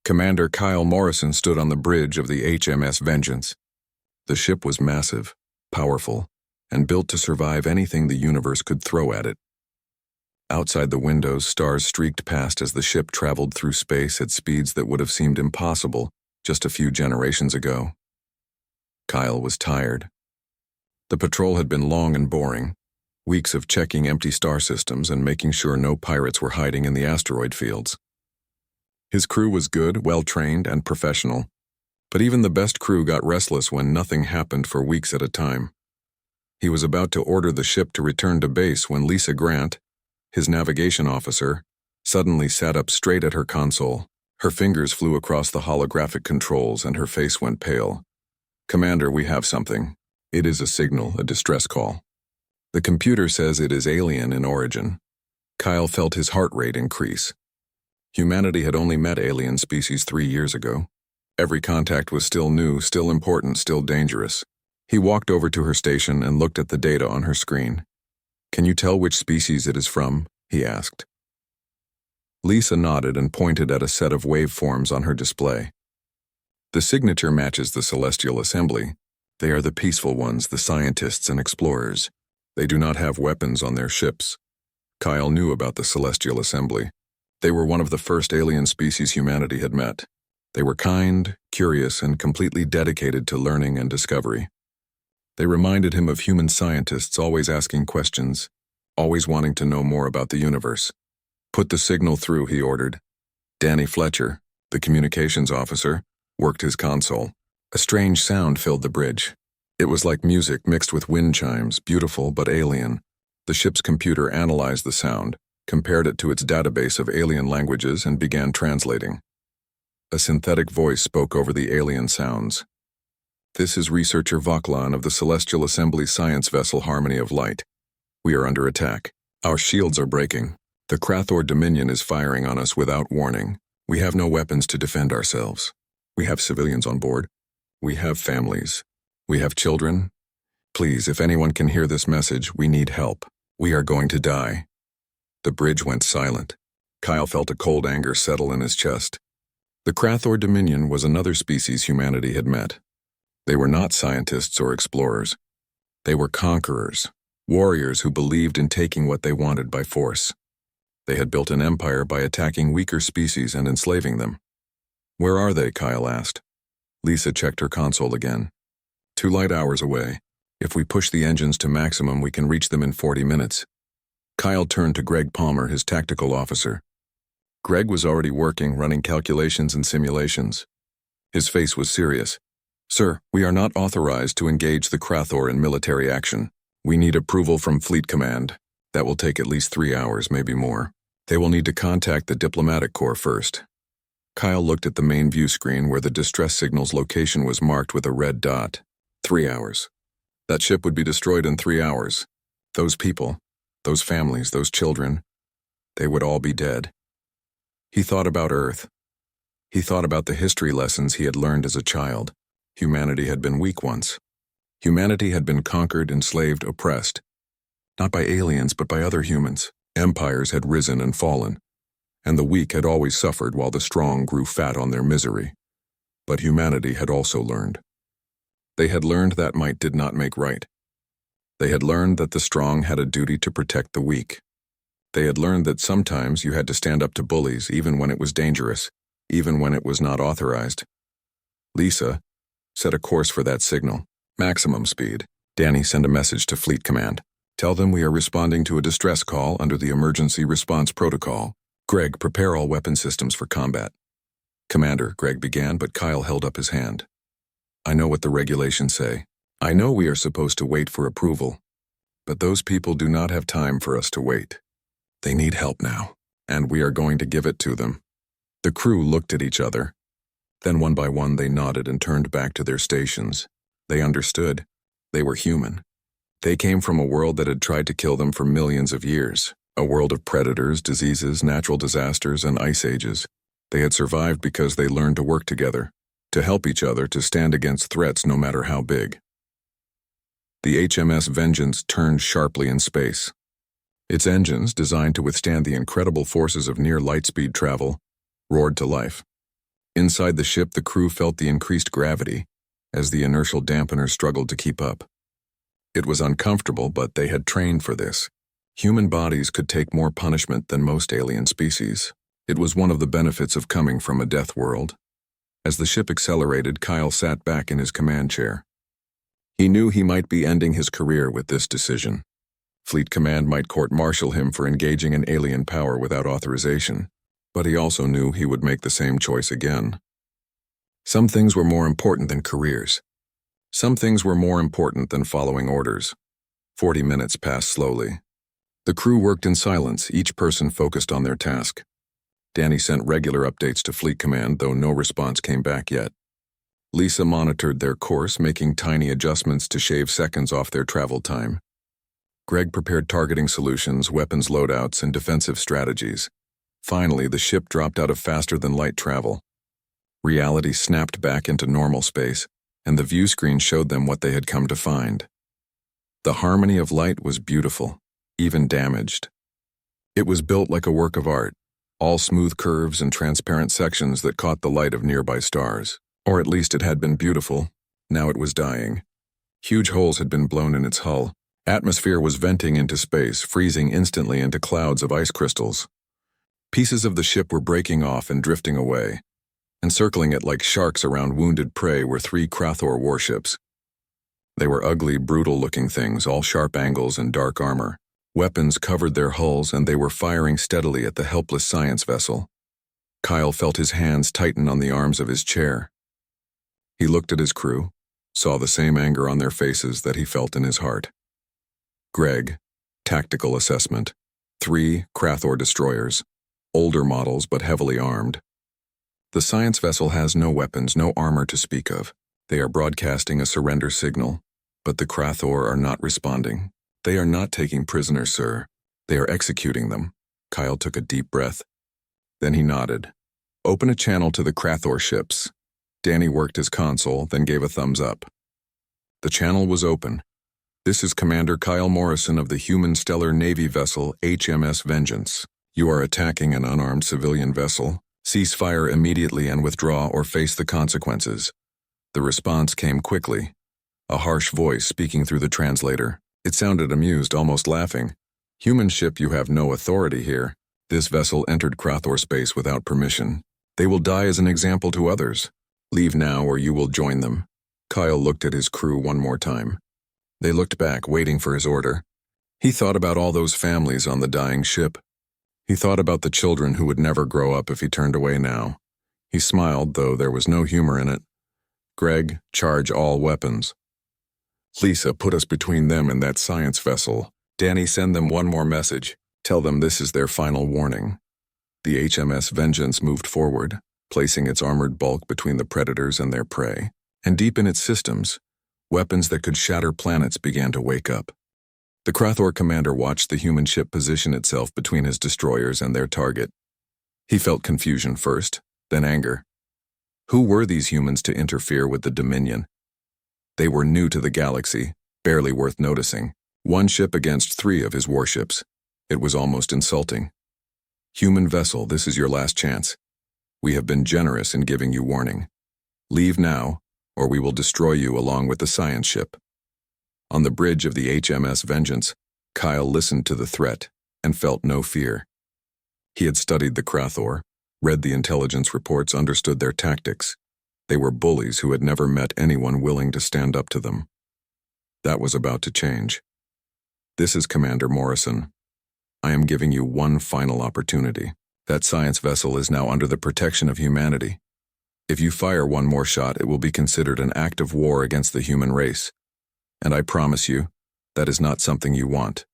Commander Kyle Morrison stood on the bridge of the HMS Vengeance. The ship was massive, powerful, and built to survive anything the universe could throw at it. Outside the windows, stars streaked past as the ship traveled through space at speeds that would have seemed impossible just a few generations ago. Kyle was tired. The patrol had been long and boring, weeks of checking empty star systems and making sure no pirates were hiding in the asteroid fields. His crew was good, well-trained, and professional, but even the best crew got restless when nothing happened for weeks at a time. He was about to order the ship to return to base when Lisa Grant, his navigation officer, suddenly sat up straight at her console. Her fingers flew across the holographic controls and her face went pale. "Commander, we have something. It is a signal, a distress call. The computer says it is alien in origin." Kyle felt his heart rate increase. Humanity had only met alien species 3 years ago. Every contact was still new, still important, still dangerous. He walked over to her station and looked at the data on her screen. "Can you tell which species it is from?" he asked. Lisa nodded and pointed at a set of waveforms on her display. "The signature matches the Celestial Assembly. They are the peaceful ones, the scientists and explorers. They do not have weapons on their ships." Kyle knew about the Celestial Assembly. They were one of the first alien species humanity had met. They were kind, curious, and completely dedicated to learning and discovery. They reminded him of human scientists always asking questions, always wanting to know more about the universe. "Put the signal through," he ordered. Danny Fletcher, the communications officer, worked his console. A strange sound filled the bridge. It was like music mixed with wind chimes, beautiful but alien. The ship's computer analyzed the sound, compared it to its database of alien languages, and began translating. A synthetic voice spoke over the alien sounds. "This is researcher Voklan of the Celestial Assembly science vessel Harmony of Light. We are under attack. Our shields are breaking. The Krathor Dominion is firing on us without warning. We have no weapons to defend ourselves. We have civilians on board. We have families. We have children. Please, if anyone can hear this message, we need help. We are going to die." The bridge went silent. Kyle felt a cold anger settle in his chest. The Krathor Dominion was another species humanity had met. They were not scientists or explorers. They were conquerors, warriors who believed in taking what they wanted by force. They had built an empire by attacking weaker species and enslaving them. "Where are they?" Kyle asked. Lisa checked her console again. 2 light hours away. If we push the engines to maximum, we can reach them in 40 minutes. Kyle turned to Greg Palmer, his tactical officer. Greg was already working, running calculations and simulations. His face was serious. "Sir, we are not authorized to engage the Krathor in military action. We need approval from Fleet Command. That will take at least 3 hours, maybe more. They will need to contact the diplomatic corps first." Kyle looked at the main view screen where the distress signal's location was marked with a red dot. 3 hours. That ship would be destroyed in 3 hours. Those people, those families, those children, they would all be dead. He thought about Earth. He thought about the history lessons he had learned as a child. Humanity had been weak once. Humanity had been conquered, enslaved, oppressed. Not by aliens, but by other humans. Empires had risen and fallen, and the weak had always suffered while the strong grew fat on their misery. But humanity had also learned. They had learned that might did not make right. They had learned that the strong had a duty to protect the weak. They had learned that sometimes you had to stand up to bullies even when it was dangerous, even when it was not authorized. Lisa set a course for that signal. Maximum speed. Danny, send a message to Fleet Command. Tell them we are responding to a distress call under the Emergency Response Protocol. Greg, prepare all weapon systems for combat. Commander, Greg began, but Kyle held up his hand. "I know what the regulations say. I know we are supposed to wait for approval. But those people do not have time for us to wait. They need help now, and we are going to give it to them." The crew looked at each other. Then one by one they nodded and turned back to their stations. They understood. They were human. They came from a world that had tried to kill them for millions of years, a world of predators, diseases, natural disasters, and ice ages. They had survived because they learned to work together, to help each other, to stand against threats no matter how big. The HMS Vengeance turned sharply in space. Its engines, designed to withstand the incredible forces of near light-speed travel, roared to life. Inside the ship, the crew felt the increased gravity as the inertial dampener struggled to keep up. It was uncomfortable, but they had trained for this. Human bodies could take more punishment than most alien species. It was one of the benefits of coming from a death world. As the ship accelerated, Kyle sat back in his command chair. He knew he might be ending his career with this decision. Fleet Command might court-martial him for engaging an alien power without authorization, but he also knew he would make the same choice again. Some things were more important than careers. Some things were more important than following orders. 40 minutes passed slowly. The crew worked in silence, each person focused on their task. Danny sent regular updates to Fleet Command, though no response came back yet. Lisa monitored their course, making tiny adjustments to shave seconds off their travel time. Greg prepared targeting solutions, weapons loadouts, and defensive strategies. Finally, the ship dropped out of faster-than-light travel. Reality snapped back into normal space, and the view screen showed them what they had come to find. The harmony of light was beautiful, even damaged. It was built like a work of art, all smooth curves and transparent sections that caught the light of nearby stars. Or at least it had been beautiful. Now it was dying. Huge holes had been blown in its hull. Atmosphere was venting into space, freezing instantly into clouds of ice crystals. Pieces of the ship were breaking off and drifting away. Encircling it like sharks around wounded prey were 3 Krathor warships. They were ugly, brutal-looking things, all sharp angles and dark armor. Weapons covered their hulls, and they were firing steadily at the helpless science vessel. Kyle felt his hands tighten on the arms of his chair. He looked at his crew, saw the same anger on their faces that he felt in his heart. Greg, tactical assessment. 3 Krathor destroyers, older models but heavily armed. The science vessel has no weapons, no armor to speak of. They are broadcasting a surrender signal, but the Krathor are not responding. They are not taking prisoners, sir. They are executing them. Kyle took a deep breath. Then he nodded. Open a channel to the Krathor ships. Danny worked his console, then gave a thumbs up. The channel was open. This is Commander Kyle Morrison of the human stellar Navy vessel HMS Vengeance. You are attacking an unarmed civilian vessel. Cease fire immediately and withdraw or face the consequences. The response came quickly. A harsh voice speaking through the translator. It sounded amused, almost laughing. Human ship, you have no authority here. This vessel entered Krathor space without permission. They will die as an example to others. Leave now or you will join them. Kyle looked at his crew one more time. They looked back, waiting for his order. He thought about all those families on the dying ship. He thought about the children who would never grow up if he turned away now. He smiled, though there was no humor in it. Greg, charge all weapons. Lisa, put us between them and that science vessel. Danny, send them one more message. Tell them this is their final warning. The HMS Vengeance moved forward, placing its armored bulk between the predators and their prey. And deep in its systems, weapons that could shatter planets began to wake up. The Krathor commander watched the human ship position itself between his destroyers and their target. He felt confusion first, then anger. Who were these humans to interfere with the Dominion? They were new to the galaxy, barely worth noticing. 1 ship against 3 of his warships. It was almost insulting. Human vessel, this is your last chance. We have been generous in giving you warning. Leave now, or we will destroy you along with the science ship. On the bridge of the HMS Vengeance, Kyle listened to the threat and felt no fear. He had studied the Krathor, read the intelligence reports, understood their tactics. They were bullies who had never met anyone willing to stand up to them. That was about to change. This is Commander Morrison. I am giving you one final opportunity. That science vessel is now under the protection of humanity. If you fire one more shot, it will be considered an act of war against the human race. And I promise you, that is not something you want.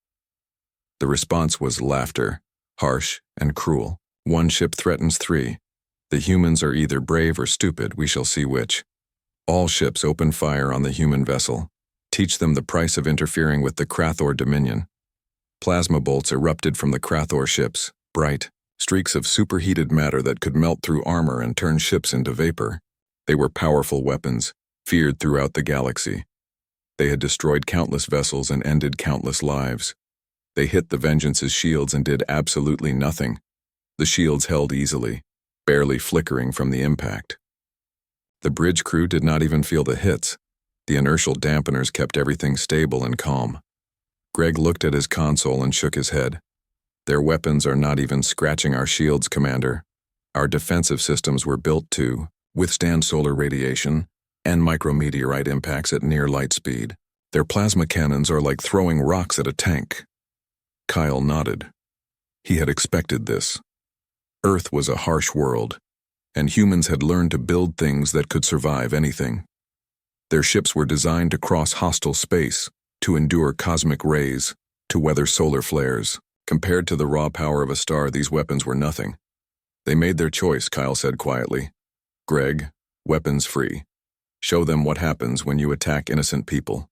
The response was laughter, harsh and cruel. 1 ship threatens 3. The humans are either brave or stupid, we shall see which. All ships open fire on the human vessel. Teach them the price of interfering with the Krathor Dominion. Plasma bolts erupted from the Krathor ships, bright, streaks of superheated matter that could melt through armor and turn ships into vapor. They were powerful weapons, feared throughout the galaxy. They had destroyed countless vessels and ended countless lives. They hit the Vengeance's shields and did absolutely nothing. The shields held easily. barely flickering from the impact. The bridge crew did not even feel the hits. The inertial dampeners kept everything stable and calm. Greg looked at his console and shook his head. Their weapons are not even scratching our shields, Commander. Our defensive systems were built to withstand solar radiation and micrometeorite impacts at near light speed. Their plasma cannons are like throwing rocks at a tank. Kyle nodded. He had expected this. Earth was a harsh world, and humans had learned to build things that could survive anything. Their ships were designed to cross hostile space, to endure cosmic rays, to weather solar flares. Compared to the raw power of a star, these weapons were nothing. They made their choice, Kyle said quietly. Greg, weapons free. Show them what happens when you attack innocent people.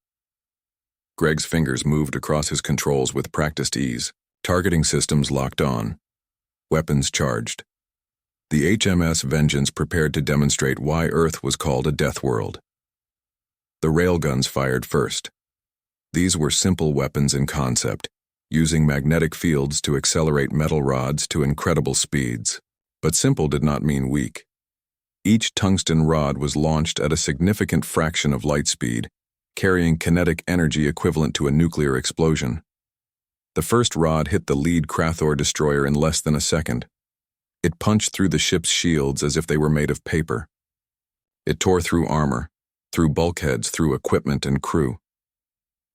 Greg's fingers moved across his controls with practiced ease. Targeting systems locked on. Weapons charged. The HMS Vengeance prepared to demonstrate why Earth was called a death world. The railguns fired first. These were simple weapons in concept, using magnetic fields to accelerate metal rods to incredible speeds. But simple did not mean weak. Each tungsten rod was launched at a significant fraction of light speed, carrying kinetic energy equivalent to a nuclear explosion. The first rod hit the lead Krathor destroyer in less than a second. It punched through the ship's shields as if they were made of paper. It tore through armor, through bulkheads, through equipment and crew.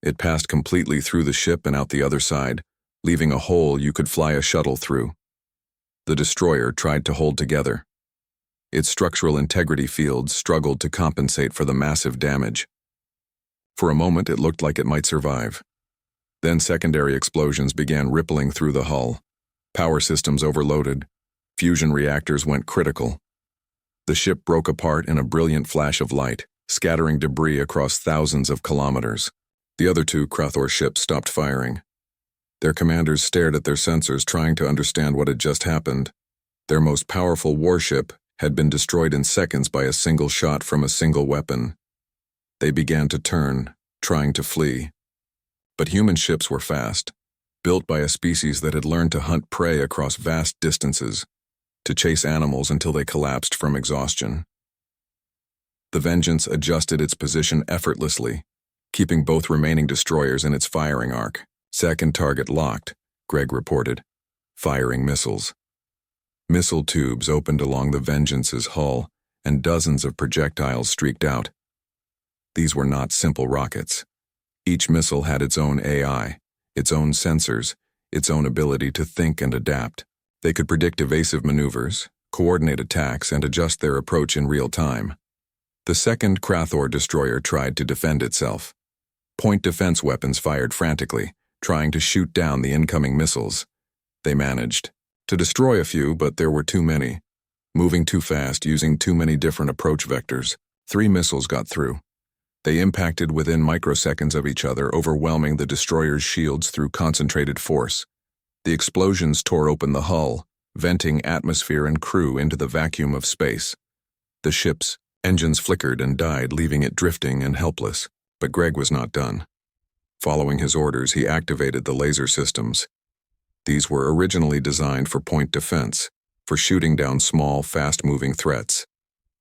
It passed completely through the ship and out the other side, leaving a hole you could fly a shuttle through. The destroyer tried to hold together. Its structural integrity fields struggled to compensate for the massive damage. For a moment, it looked like it might survive. Then secondary explosions began rippling through the hull. Power systems overloaded. Fusion reactors went critical. The ship broke apart in a brilliant flash of light, scattering debris across thousands of kilometers. The other two Krathor ships stopped firing. Their commanders stared at their sensors, trying to understand what had just happened. Their most powerful warship had been destroyed in seconds by a single shot from a single weapon. They began to turn, trying to flee. But human ships were fast, built by a species that had learned to hunt prey across vast distances, to chase animals until they collapsed from exhaustion. The Vengeance adjusted its position effortlessly, keeping both remaining destroyers in its firing arc. Second target locked, Greg reported, firing missiles. Missile tubes opened along the Vengeance's hull, and dozens of projectiles streaked out. These were not simple rockets. Each missile had its own AI, its own sensors, its own ability to think and adapt. They could predict evasive maneuvers, coordinate attacks, and adjust their approach in real time. The second Krathor destroyer tried to defend itself. Point defense weapons fired frantically, trying to shoot down the incoming missiles. They managed to destroy a few, but there were too many. Moving too fast, using too many different approach vectors. 3 missiles got through. They impacted within microseconds of each other, overwhelming the destroyer's shields through concentrated force. The explosions tore open the hull, venting atmosphere and crew into the vacuum of space. The ship's engines flickered and died, leaving it drifting and helpless. But Greg was not done. Following his orders, he activated the laser systems. These were originally designed for point defense, for shooting down small, fast-moving threats.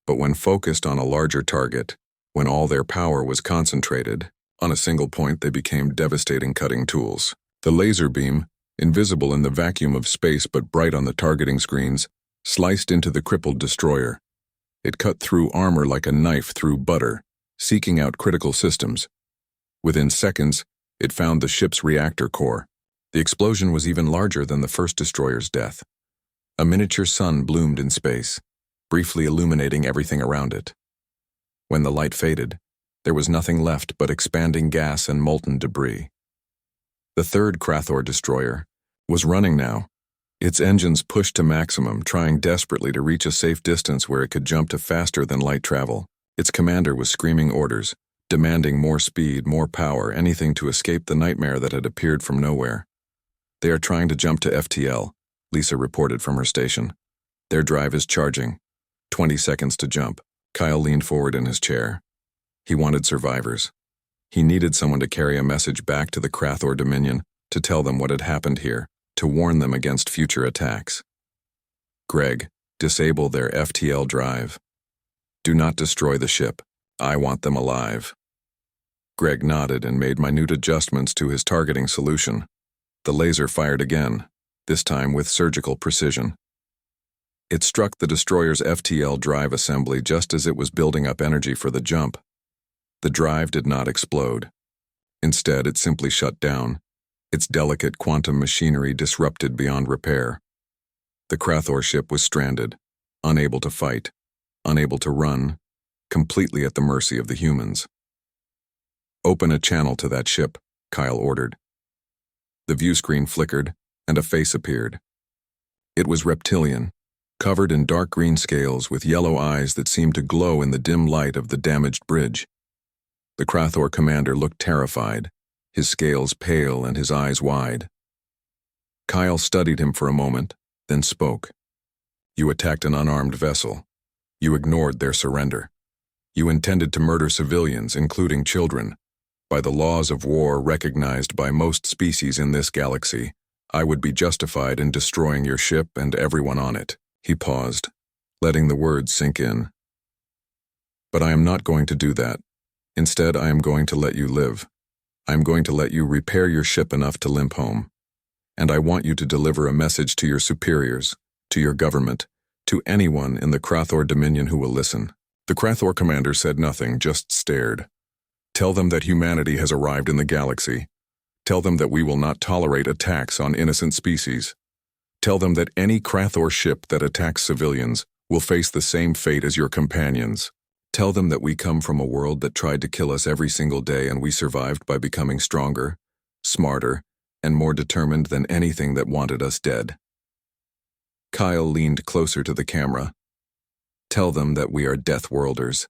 But when focused on a larger target, when all their power was concentrated on a single point, they became devastating cutting tools. The laser beam, invisible in the vacuum of space but bright on the targeting screens, sliced into the crippled destroyer. It cut through armor like a knife through butter, seeking out critical systems. Within seconds, it found the ship's reactor core. The explosion was even larger than the first destroyer's death. A miniature sun bloomed in space, briefly illuminating everything around it. When the light faded, there was nothing left but expanding gas and molten debris. The third Krathor destroyer was running now, its engines pushed to maximum, trying desperately to reach a safe distance where it could jump to faster than light travel. Its commander was screaming orders, demanding more speed, more power, anything to escape the nightmare that had appeared from nowhere. "They are trying to jump to FTL," Lisa reported from her station. "Their drive is charging. 20 seconds to jump." Kyle leaned forward in his chair. He wanted survivors. He needed someone to carry a message back to the Krathor Dominion, to tell them what had happened here, to warn them against future attacks. "Greg, Disable their FTL drive. Do not destroy the ship. I want them alive. Greg nodded and made minute adjustments to his targeting solution. The laser fired again, this time with surgical precision. It struck the destroyer's FTL drive assembly just as it was building up energy for the jump. The drive did not explode. Instead, it simply shut down, its delicate quantum machinery disrupted beyond repair. The Krathor ship was stranded, unable to fight, unable to run, completely at the mercy of the humans. Open a channel to that ship, Kyle ordered. The view screen flickered, and a face appeared. It was reptilian, covered in dark green scales with yellow eyes that seemed to glow in the dim light of the damaged bridge. The Krathor commander looked terrified, his scales pale and his eyes wide. Kyle studied him for a moment, then spoke. You attacked an unarmed vessel. You ignored their surrender. You intended to murder civilians, including children. By the laws of war recognized by most species in this galaxy, I would be justified in destroying your ship and everyone on it. He paused, letting the words sink in. But I am not going to do that. Instead, I am going to let you live. I am going to let you repair your ship enough to limp home. And I want you to deliver a message to your superiors, to your government, to anyone in the Krathor Dominion who will listen. The Krathor commander said nothing, just stared. Tell them that humanity has arrived in the galaxy. Tell them that we will not tolerate attacks on innocent species. Tell them that any Krathor ship that attacks civilians will face the same fate as your companions. Tell them that we come from a world that tried to kill us every single day and we survived by becoming stronger, smarter, and more determined than anything that wanted us dead. Kyle leaned closer to the camera. Tell them that we are Deathworlders.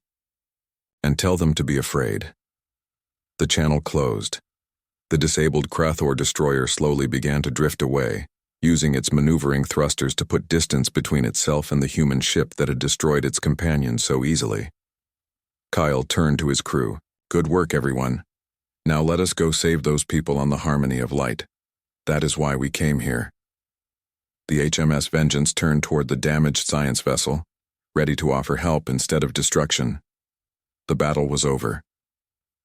And tell them to be afraid. The channel closed. The disabled Krathor destroyer slowly began to drift away, using its maneuvering thrusters to put distance between itself and the human ship that had destroyed its companions so easily. Kyle turned to his crew. Good work, everyone. Now let us go save those people on the Harmony of Light. That is why we came here. The HMS Vengeance turned toward the damaged science vessel, ready to offer help instead of destruction. The battle was over.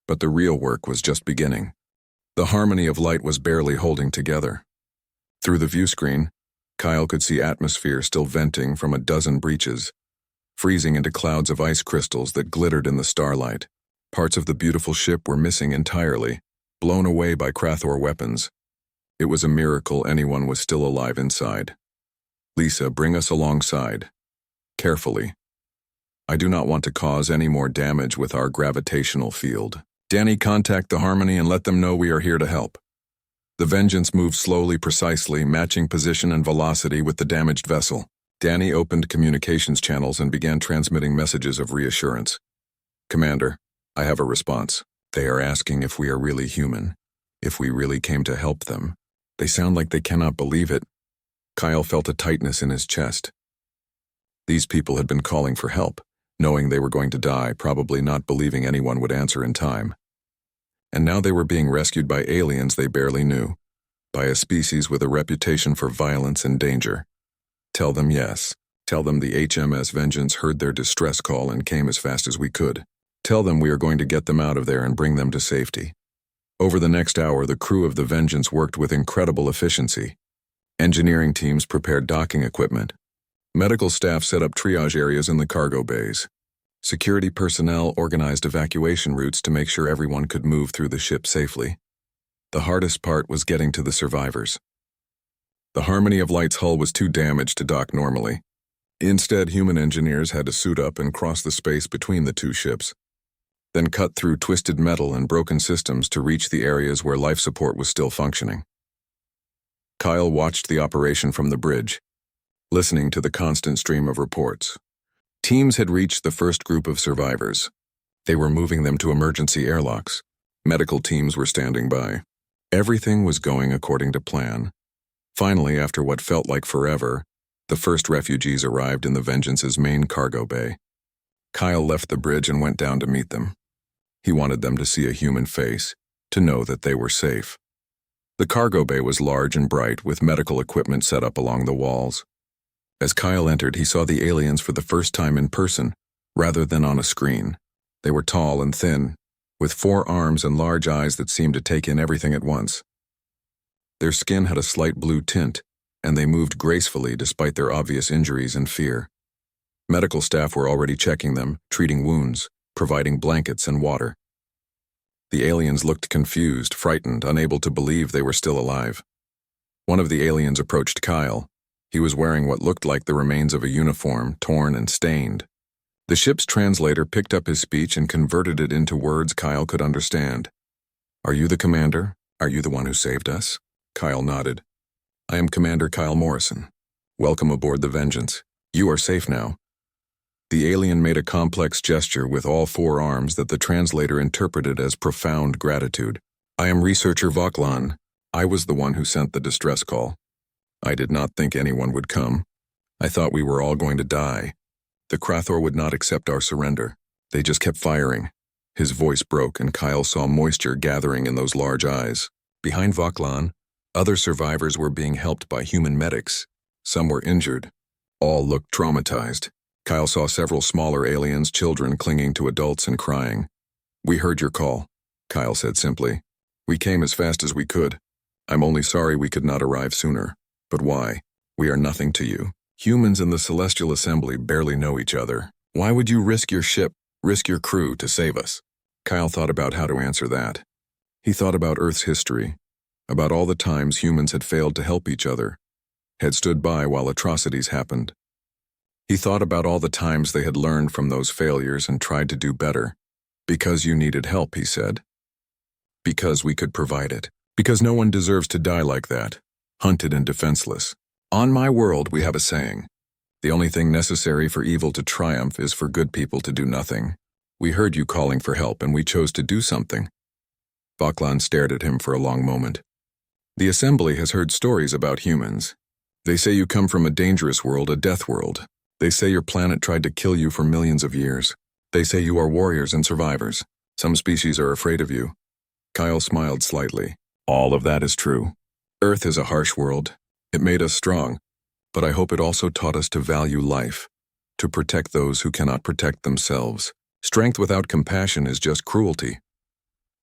But the real work was just beginning. The Harmony of Light was barely holding together. Through the view screen, Kyle could see atmosphere still venting from a dozen breaches, freezing into clouds of ice crystals that glittered in the starlight. Parts of the beautiful ship were missing entirely, blown away by Krathor weapons. It was a miracle anyone was still alive inside. Lisa, bring us alongside. Carefully. I do not want to cause any more damage with our gravitational field. Danny, contact the Harmony and let them know we are here to help. The Vengeance moved slowly, precisely, matching position and velocity with the damaged vessel. Danny opened communications channels and began transmitting messages of reassurance. Commander, I have a response. They are asking if we are really human, if we really came to help them. They sound like they cannot believe it. Kyle felt a tightness in his chest. These people had been calling for help, knowing they were going to die, probably not believing anyone would answer in time. And now they were being rescued by aliens they barely knew, by a species with a reputation for violence and danger. Tell them yes. Tell them the HMS Vengeance heard their distress call and came as fast as we could. Tell them we are going to get them out of there and bring them to safety. Over the next hour, the crew of the Vengeance worked with incredible efficiency. Engineering teams prepared docking equipment. Medical staff set up triage areas in the cargo bays. Security personnel organized evacuation routes to make sure everyone could move through the ship safely. The hardest part was getting to the survivors. The Harmony of Light's hull was too damaged to dock normally. Instead, human engineers had to suit up and cross the space between the two ships, then cut through twisted metal and broken systems to reach the areas where life support was still functioning. Kyle watched the operation from the bridge, listening to the constant stream of reports. Teams had reached the first group of survivors. They were moving them to emergency airlocks. Medical teams were standing by. Everything was going according to plan. Finally, after what felt like forever, the first refugees arrived in the Vengeance's main cargo bay. Kyle left the bridge and went down to meet them. He wanted them to see a human face, to know that they were safe. The cargo bay was large and bright, with medical equipment set up along the walls. As Kyle entered, he saw the aliens for the first time in person, rather than on a screen. They were tall and thin, with 4 arms and large eyes that seemed to take in everything at once. Their skin had a slight blue tint, and they moved gracefully despite their obvious injuries and fear. Medical staff were already checking them, treating wounds, providing blankets and water. The aliens looked confused, frightened, unable to believe they were still alive. One of the aliens approached Kyle. He was wearing what looked like the remains of a uniform, torn and stained. The ship's translator picked up his speech and converted it into words Kyle could understand. "Are you the commander? Are you the one who saved us?" Kyle nodded. "I am Commander Kyle Morrison. Welcome aboard the Vengeance. You are safe now." The alien made a complex gesture with all 4 arms that the translator interpreted as profound gratitude. "I am researcher Voklan. I was the one who sent the distress call. I did not think anyone would come. I thought we were all going to die. The Krathor would not accept our surrender. They just kept firing." His voice broke and Kyle saw moisture gathering in those large eyes. Behind Voklan, other survivors were being helped by human medics. Some were injured. All looked traumatized. Kyle saw several smaller aliens, children clinging to adults and crying. "We heard your call," Kyle said simply. "We came as fast as we could. I'm only sorry we could not arrive sooner. But why? We are nothing to you. Humans in the Celestial Assembly barely know each other. Why would you risk your ship, risk your crew to save us?" Kyle thought about how to answer that. He thought about Earth's history, about all the times humans had failed to help each other, had stood by while atrocities happened. He thought about all the times they had learned from those failures and tried to do better. "Because you needed help," he said. "Because we could provide it. Because no one deserves to die like that, hunted and defenseless. On my world, we have a saying. The only thing necessary for evil to triumph is for good people to do nothing. We heard you calling for help and we chose to do something." Voklan stared at him for a long moment. "The Assembly has heard stories about humans. They say you come from a dangerous world, a death world. They say your planet tried to kill you for millions of years. They say you are warriors and survivors. Some species are afraid of you." Kyle smiled slightly. "All of that is true. Earth is a harsh world. It made us strong, but I hope it also taught us to value life, to protect those who cannot protect themselves. Strength without compassion is just cruelty."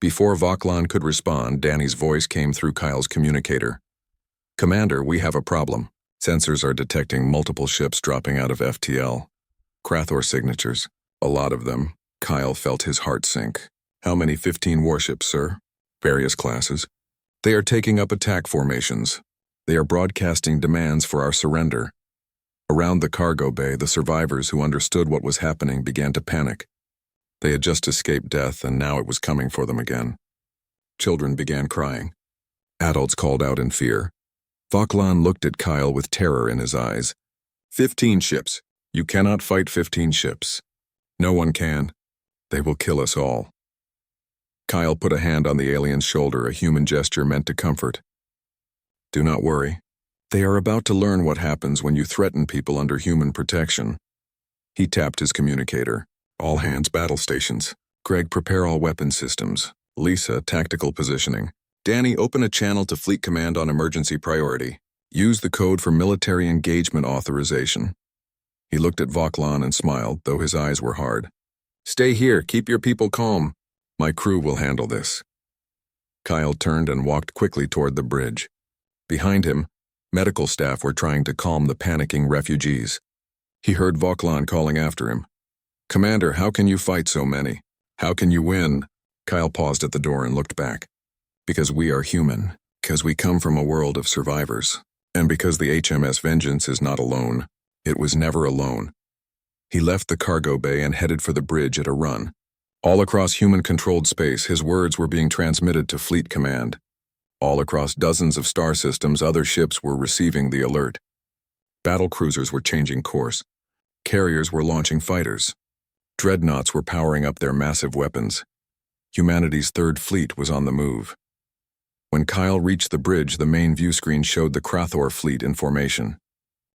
Before Voklan could respond, Danny's voice came through Kyle's communicator. "Commander, we have a problem. Sensors are detecting multiple ships dropping out of FTL. Krathor signatures. A lot of them." Kyle felt his heart sink. "How many? 15 warships, sir? Various classes. They are taking up attack formations. They are broadcasting demands for our surrender." Around the cargo bay, the survivors who understood what was happening began to panic. They had just escaped death, and now it was coming for them again. Children began crying. Adults called out in fear. Voklan looked at Kyle with terror in his eyes. 15 ships. You cannot fight 15 ships. No one can. They will kill us all." Kyle put a hand on the alien's shoulder, a human gesture meant to comfort. "Do not worry. They are about to learn what happens when you threaten people under human protection." He tapped his communicator. "All hands battle stations. Greg, prepare all weapon systems. Lisa, tactical positioning. Danny, open a channel to Fleet Command on emergency priority. Use the code for military engagement authorization." He looked at Voklan and smiled, though his eyes were hard. "Stay here. Keep your people calm. My crew will handle this." Kyle turned and walked quickly toward the bridge. Behind him, medical staff were trying to calm the panicking refugees. He heard Voklan calling after him. "Commander, how can you fight so many? How can you win?" Kyle paused at the door and looked back. "Because we are human. Because we come from a world of survivors. And because the HMS Vengeance is not alone. It was never alone." He left the cargo bay and headed for the bridge at a run. All across human-controlled space, his words were being transmitted to Fleet Command. All across dozens of star systems, other ships were receiving the alert. Battle cruisers were changing course. Carriers were launching fighters. Dreadnoughts were powering up their massive weapons. Humanity's third fleet was on the move. When Kyle reached the bridge, the main view screen showed the Krathor fleet in formation.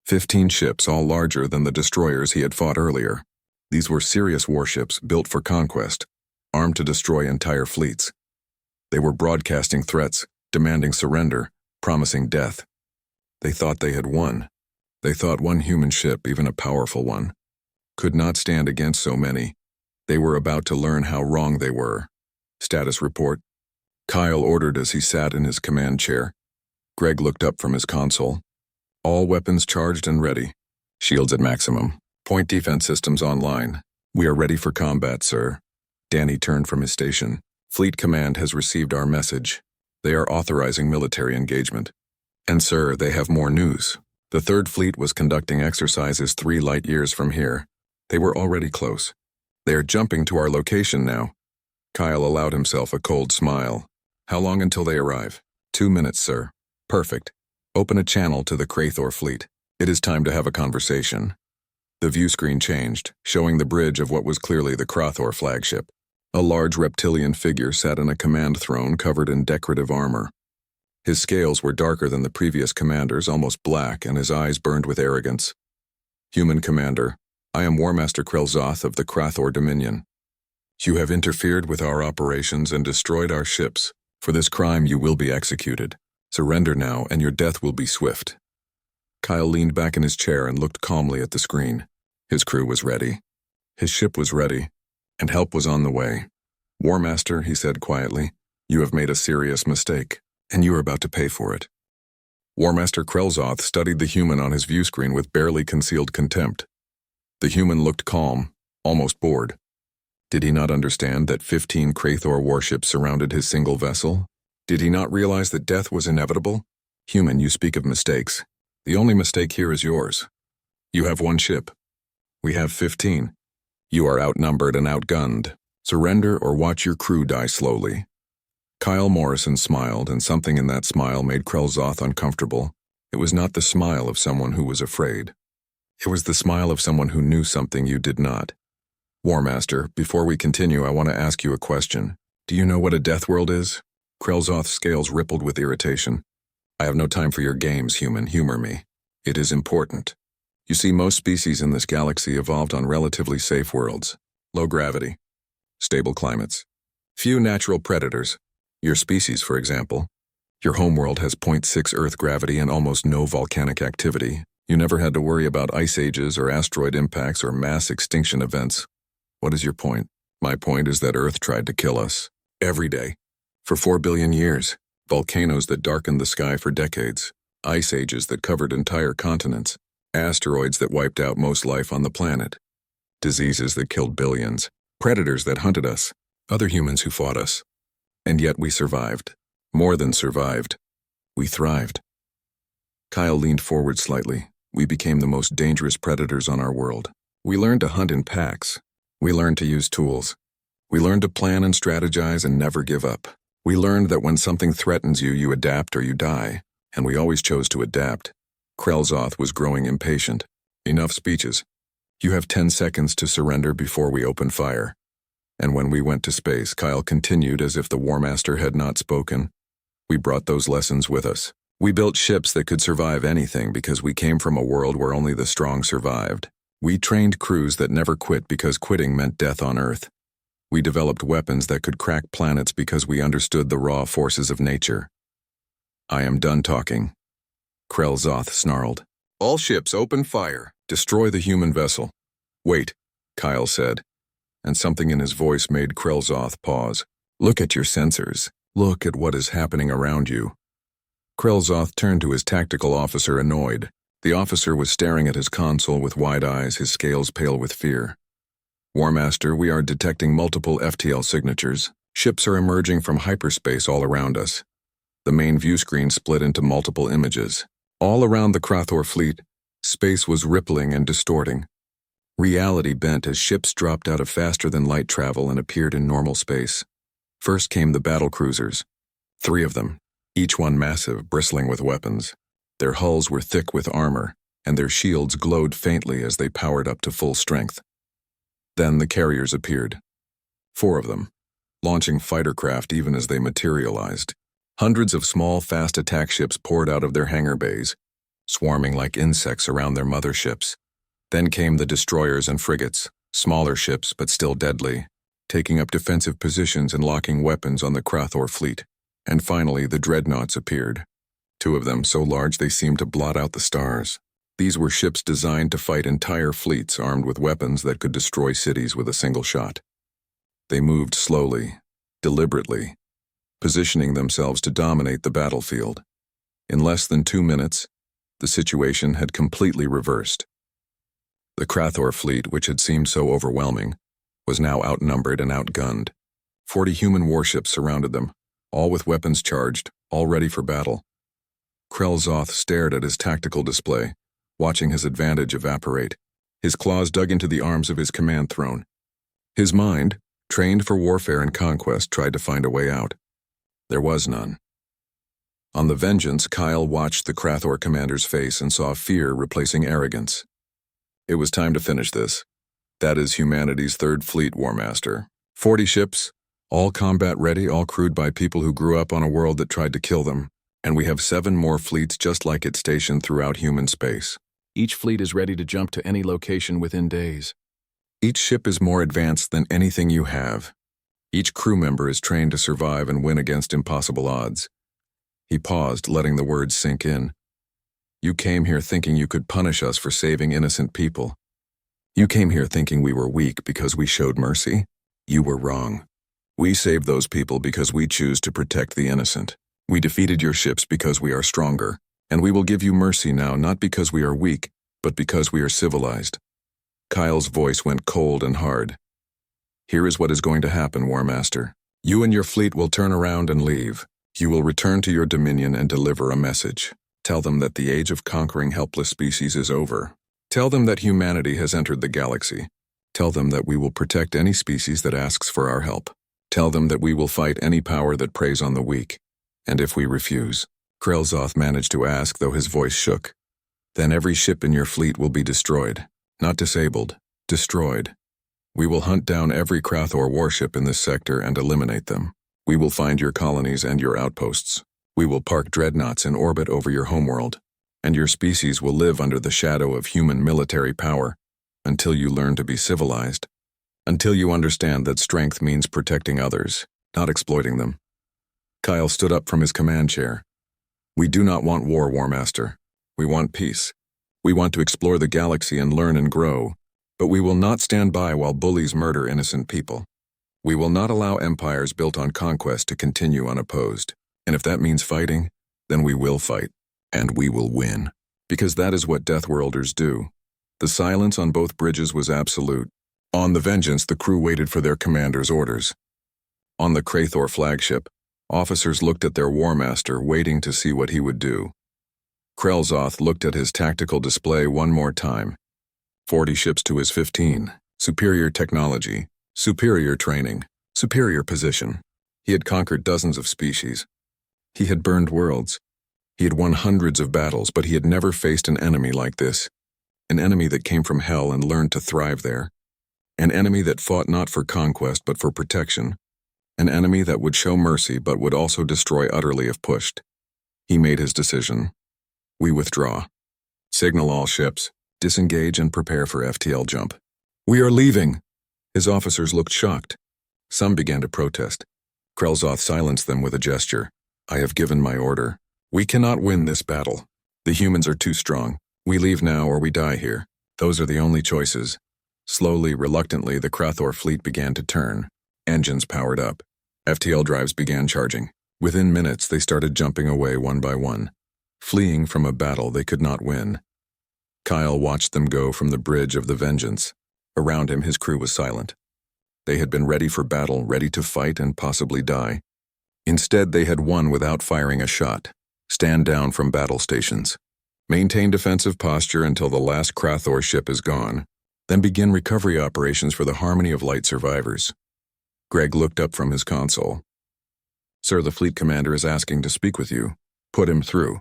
15 ships, all larger than the destroyers he had fought earlier. These were serious warships built for conquest, armed to destroy entire fleets. They were broadcasting threats, demanding surrender, promising death. They thought they had won. They thought one human ship, even a powerful one, could not stand against so many. They were about to learn how wrong they were. Status report. Kyle ordered as he sat in his command chair. Greg looked up from his console. All weapons charged and ready. Shields at maximum. Point defense systems online. We are ready for combat, sir. Danny turned from his station. Fleet Command has received our message. They are authorizing military engagement. And sir, they have more news. The Third Fleet was conducting exercises 3 light years from here. They were already close. They are jumping to our location now. Kyle allowed himself a cold smile. How long until they arrive? 2 minutes, sir. Perfect. Open a channel to the Krathor fleet. It is time to have a conversation. The view screen changed, showing the bridge of what was clearly the Krathor flagship. A large reptilian figure sat in a command throne covered in decorative armor. His scales were darker than the previous commanders, almost black, and his eyes burned with arrogance. Human Commander, I am Warmaster Krelzoth of the Krathor Dominion. You have interfered with our operations and destroyed our ships. For this crime you will be executed. Surrender now and your death will be swift. Kyle leaned back in his chair and looked calmly at the screen. His crew was ready. His ship was ready, and help was on the way. Warmaster, he said quietly, you have made a serious mistake, and you are about to pay for it. Warmaster Krelzoth studied the human on his view screen with barely concealed contempt. The human looked calm, almost bored. Did he not understand that 15 Krathor warships surrounded his single vessel? Did he not realize that death was inevitable? Human, you speak of mistakes. The only mistake here is yours. You have 1 ship. We have 15. You are outnumbered and outgunned. Surrender or watch your crew die slowly. Kyle Morrison smiled, and something in that smile made Krelzoth uncomfortable. It was not the smile of someone who was afraid. It was the smile of someone who knew something you did not. Warmaster, before we continue, I want to ask you a question. Do you know what a Deathworld is? Krelzoth's scales rippled with irritation. I have no time for your games, human. Humor me. It is important. You see, most species in this galaxy evolved on relatively safe worlds. Low gravity. Stable climates. Few natural predators. Your species, for example. Your homeworld has 0.6 Earth gravity and almost no volcanic activity. You never had to worry about ice ages or asteroid impacts or mass extinction events. What is your point? My point is that Earth tried to kill us. Every day. For 4 billion years. Volcanoes that darkened the sky for decades. Ice ages that covered entire continents. Asteroids that wiped out most life on the planet. Diseases that killed billions. Predators that hunted us. Other humans who fought us. And yet we survived. More than survived. We thrived. Kyle leaned forward slightly. We became the most dangerous predators on our world. We learned to hunt in packs. We learned to use tools. We learned to plan and strategize and never give up. We learned that when something threatens you, you adapt or you die. And we always chose to adapt. Krelzoth was growing impatient. Enough speeches. You have 10 seconds to surrender before we open fire. And when we went to space, Kyle continued as if the Warmaster had not spoken. We brought those lessons with us. We built ships that could survive anything because we came from a world where only the strong survived. We trained crews that never quit because quitting meant death on Earth. We developed weapons that could crack planets because we understood the raw forces of nature. I am done talking. Krelzoth snarled. All ships open fire. Destroy the human vessel. Wait, Kyle said, and something in his voice made Krelzoth pause. Look at your sensors. Look at what is happening around you. Krelzoth turned to his tactical officer, annoyed. The officer was staring at his console with wide eyes, his scales pale with fear. Warmaster, we are detecting multiple FTL signatures. Ships are emerging from hyperspace all around us. The main view screen split into multiple images. All around the Krathor fleet, space was rippling and distorting. Reality bent as ships dropped out of faster-than-light travel and appeared in normal space. First came the battle cruisers. 3 of them, each one massive, bristling with weapons. Their hulls were thick with armor, and their shields glowed faintly as they powered up to full strength. Then the carriers appeared. 4 of them, launching fighter craft even as they materialized. Hundreds of small, fast attack ships poured out of their hangar bays, swarming like insects around their motherships. Then came the destroyers and frigates, smaller ships but still deadly, taking up defensive positions and locking weapons on the Krathor fleet. And finally, the dreadnoughts appeared. 2 of them so large they seemed to blot out the stars. These were ships designed to fight entire fleets armed with weapons that could destroy cities with a single shot. They moved slowly, deliberately, positioning themselves to dominate the battlefield. In less than 2 minutes, the situation had completely reversed. The Krathor fleet, which had seemed so overwhelming, was now outnumbered and outgunned. 40 human warships surrounded them, all with weapons charged, all ready for battle. Krell-Zoth stared at his tactical display, watching his advantage evaporate. His claws dug into the arms of his command throne. His mind, trained for warfare and conquest, tried to find a way out. There was none. On the Vengeance, Kyle watched the Krathor commander's face and saw fear replacing arrogance. It was time to finish this. That is humanity's third fleet, War Master. 40 ships, all combat ready, all crewed by people who grew up on a world that tried to kill them. And we have 7 more fleets just like it stationed throughout human space. Each fleet is ready to jump to any location within days. Each ship is more advanced than anything you have. Each crew member is trained to survive and win against impossible odds. He paused, letting the words sink in. You came here thinking you could punish us for saving innocent people. You came here thinking we were weak because we showed mercy. You were wrong. We saved those people because we choose to protect the innocent. We defeated your ships because we are stronger, and we will give you mercy now not because we are weak, but because we are civilized. Kyle's voice went cold and hard. Here is what is going to happen, War Master. You and your fleet will turn around and leave. You will return to your dominion and deliver a message. Tell them that the age of conquering helpless species is over. Tell them that humanity has entered the galaxy. Tell them that we will protect any species that asks for our help. Tell them that we will fight any power that preys on the weak. And if we refuse, Krell-Zoth managed to ask, though his voice shook, then every ship in your fleet will be destroyed. Not disabled, destroyed. We will hunt down every Krathor warship in this sector and eliminate them. We will find your colonies and your outposts. We will park dreadnoughts in orbit over your homeworld, and your species will live under the shadow of human military power until you learn to be civilized, until you understand that strength means protecting others, not exploiting them. Kyle stood up from his command chair. We do not want war, War Master. We want peace. We want to explore the galaxy and learn and grow, but we will not stand by while bullies murder innocent people. We will not allow empires built on conquest to continue unopposed. And if that means fighting, then we will fight, and we will win. Because that is what Deathworlders do. The silence on both bridges was absolute. On the Vengeance, the crew waited for their commander's orders. On the Krathor flagship, officers looked at their War Master, waiting to see what he would do. Krell-Zoth looked at his tactical display one more time. 40 ships to his 15. Superior technology, superior training, superior position. He had conquered dozens of species. He had burned worlds. He had won hundreds of battles, but he had never faced an enemy like this. An enemy that came from hell and learned to thrive there. An enemy that fought not for conquest but for protection. An enemy that would show mercy but would also destroy utterly if pushed. He made his decision. We withdraw. Signal all ships. Disengage and prepare for FTL jump. We are leaving. His officers looked shocked. Some began to protest. Krell-Zoth silenced them with a gesture. I have given my order. We cannot win this battle. The humans are too strong. We leave now or we die here. Those are the only choices. Slowly, reluctantly, the Krathor fleet began to turn. Engines powered up. FTL drives began charging. Within minutes, they started jumping away one by one, fleeing from a battle they could not win. Kyle watched them go from the bridge of the Vengeance. Around him, his crew was silent. They had been ready for battle, ready to fight and possibly die. Instead, they had won without firing a shot. Stand down from battle stations. Maintain defensive posture until the last Krathor ship is gone. Then begin recovery operations for the Harmony of Light survivors. Greg looked up from his console. Sir, the fleet commander is asking to speak with you. Put him through.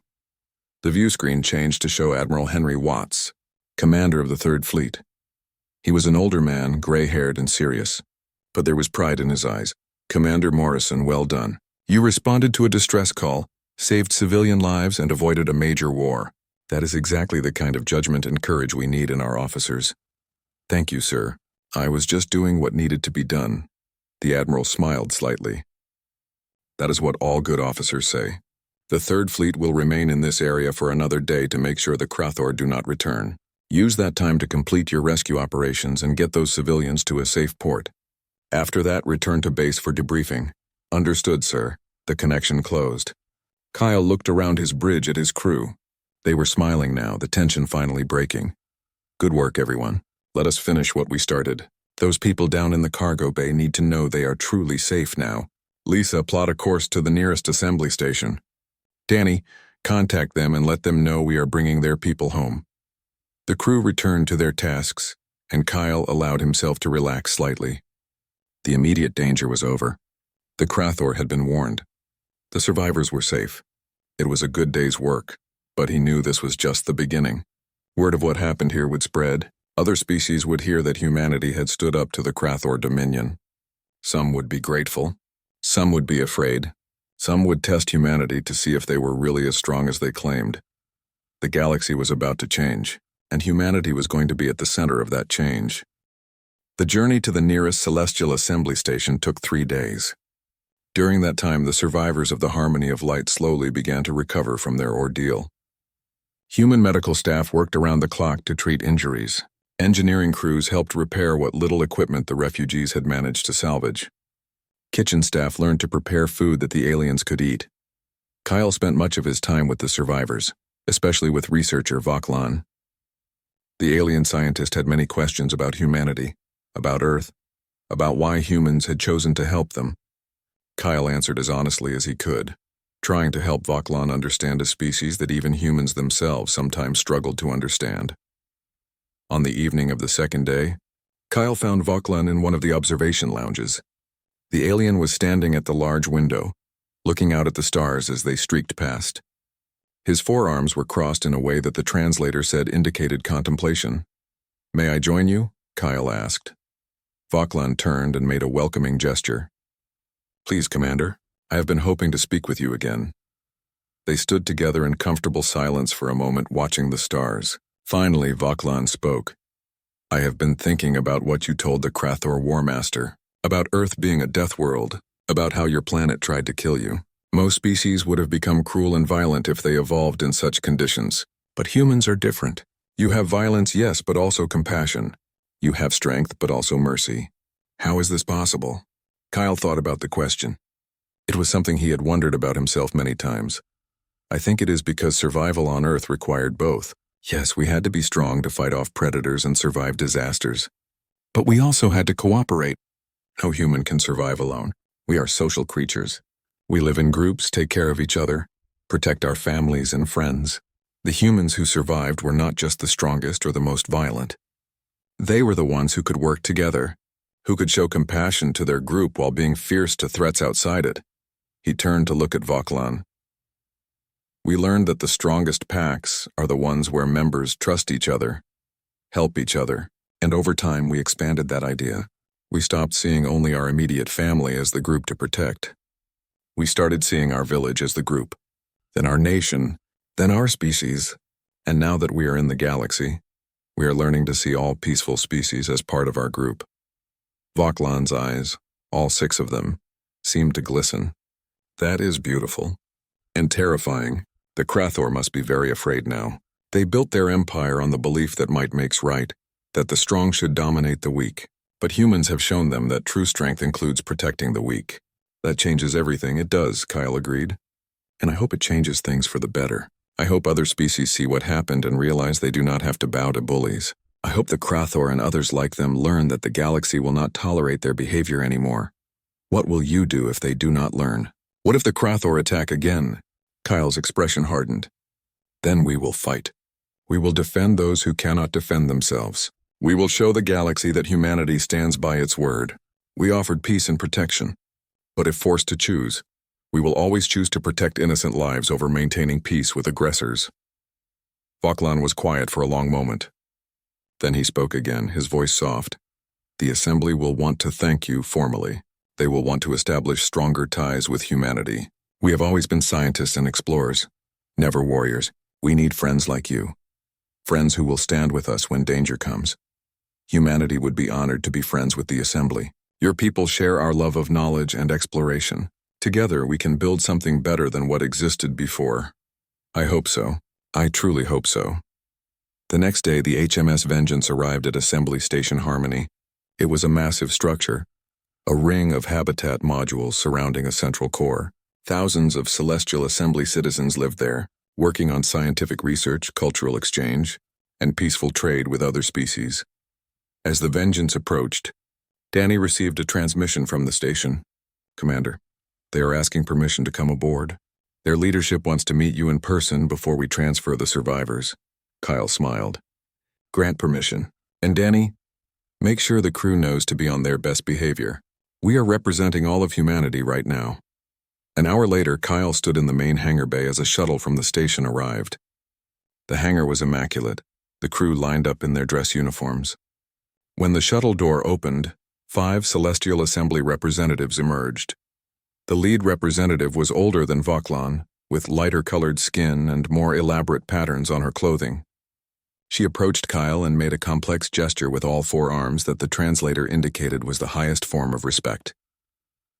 The view screen changed to show Admiral Henry Watts, commander of the Third Fleet. He was an older man, gray-haired and serious, but there was pride in his eyes. Commander Morrison, well done. You responded to a distress call, saved civilian lives, and avoided a major war. That is exactly the kind of judgment and courage we need in our officers. Thank you, sir. I was just doing what needed to be done. The Admiral smiled slightly. That is what all good officers say. The Third Fleet will remain in this area for another day to make sure the Krathor do not return. Use that time to complete your rescue operations and get those civilians to a safe port. After that, return to base for debriefing. Understood, sir. The connection closed. Kyle looked around his bridge at his crew. They were smiling now, the tension finally breaking. Good work, everyone. Let us finish what we started. Those people down in the cargo bay need to know they are truly safe now. Lisa, plot a course to the nearest assembly station. Danny, contact them and let them know we are bringing their people home. The crew returned to their tasks, and Kyle allowed himself to relax slightly. The immediate danger was over. The Krathor had been warned. The survivors were safe. It was a good day's work, but he knew this was just the beginning. Word of what happened here would spread. Other species would hear that humanity had stood up to the Krathor dominion. Some would be grateful. Some would be afraid. Some would test humanity to see if they were really as strong as they claimed. The galaxy was about to change, and humanity was going to be at the center of that change. The journey to the nearest celestial assembly station took 3 days. During that time, the survivors of the Harmony of Light slowly began to recover from their ordeal. Human medical staff worked around the clock to treat injuries. Engineering crews helped repair what little equipment the refugees had managed to salvage. Kitchen staff learned to prepare food that the aliens could eat. Kyle spent much of his time with the survivors, especially with researcher Voklan. The alien scientist had many questions about humanity, about Earth, about why humans had chosen to help them. Kyle answered as honestly as he could, trying to help Voklan understand a species that even humans themselves sometimes struggled to understand. On the evening of the second day, Kyle found Voklan in one of the observation lounges. The alien was standing at the large window, looking out at the stars as they streaked past. His forearms were crossed in a way that the translator said indicated contemplation. "May I join you?" Kyle asked. Voklan turned and made a welcoming gesture. "Please, Commander. I have been hoping to speak with you again." They stood together in comfortable silence for a moment, watching the stars. Finally, Voklan spoke. "I have been thinking about what you told the Krathor War Master, about Earth being a death world, about how your planet tried to kill you. Most species would have become cruel and violent if they evolved in such conditions. But humans are different. You have violence, yes, but also compassion. You have strength, but also mercy. How is this possible?" Kyle thought about the question. It was something he had wondered about himself many times. "I think it is because survival on Earth required both. Yes, we had to be strong to fight off predators and survive disasters. But we also had to cooperate. No human can survive alone. We are social creatures. We live in groups, take care of each other, protect our families and friends. The humans who survived were not just the strongest or the most violent. They were the ones who could work together, who could show compassion to their group while being fierce to threats outside it." He turned to look at Voklan. "We learned that the strongest packs are the ones where members trust each other, help each other, and over time we expanded that idea. We stopped seeing only our immediate family as the group to protect. We started seeing our village as the group, then our nation, then our species, and now that we are in the galaxy, we are learning to see all peaceful species as part of our group." Voklan's eyes, all 6 of them, seemed to glisten. "That is beautiful. And terrifying. The Krathor must be very afraid now. They built their empire on the belief that might makes right, that the strong should dominate the weak. But humans have shown them that true strength includes protecting the weak. That changes everything." "It does," Kyle agreed. "And I hope it changes things for the better. I hope other species see what happened and realize they do not have to bow to bullies. I hope the Krathor and others like them learn that the galaxy will not tolerate their behavior anymore. What will you do if they do not learn? What if the Krathor attack again?" Kyle's expression hardened. "Then we will fight. We will defend those who cannot defend themselves. We will show the galaxy that humanity stands by its word. We offered peace and protection. But if forced to choose, we will always choose to protect innocent lives over maintaining peace with aggressors." Voklan was quiet for a long moment. Then he spoke again, his voice soft. "The Assembly will want to thank you formally. They will want to establish stronger ties with humanity. We have always been scientists and explorers, never warriors. We need friends like you. Friends who will stand with us when danger comes. Humanity would be honored to be friends with the Assembly. Your people share our love of knowledge and exploration. Together, we can build something better than what existed before. I hope so. I truly hope so. The next day, the HMS Vengeance arrived at Assembly Station Harmony. It was a massive structure, a ring of habitat modules surrounding a central core. Thousands of Celestial Assembly citizens lived there, working on scientific research, cultural exchange, and peaceful trade with other species. As the Vengeance approached, Danny received a transmission from the station. Commander, they are asking permission to come aboard. Their leadership wants to meet you in person before we transfer the survivors. Kyle smiled. Grant permission. And Danny, make sure the crew knows to be on their best behavior. We are representing all of humanity right now. An hour later, Kyle stood in the main hangar bay as a shuttle from the station arrived. The hangar was immaculate, the crew lined up in their dress uniforms. When the shuttle door opened, 5 Celestial Assembly representatives emerged. The lead representative was older than Voklan, with lighter-colored skin and more elaborate patterns on her clothing. She approached Kyle and made a complex gesture with all 4 arms that the translator indicated was the highest form of respect.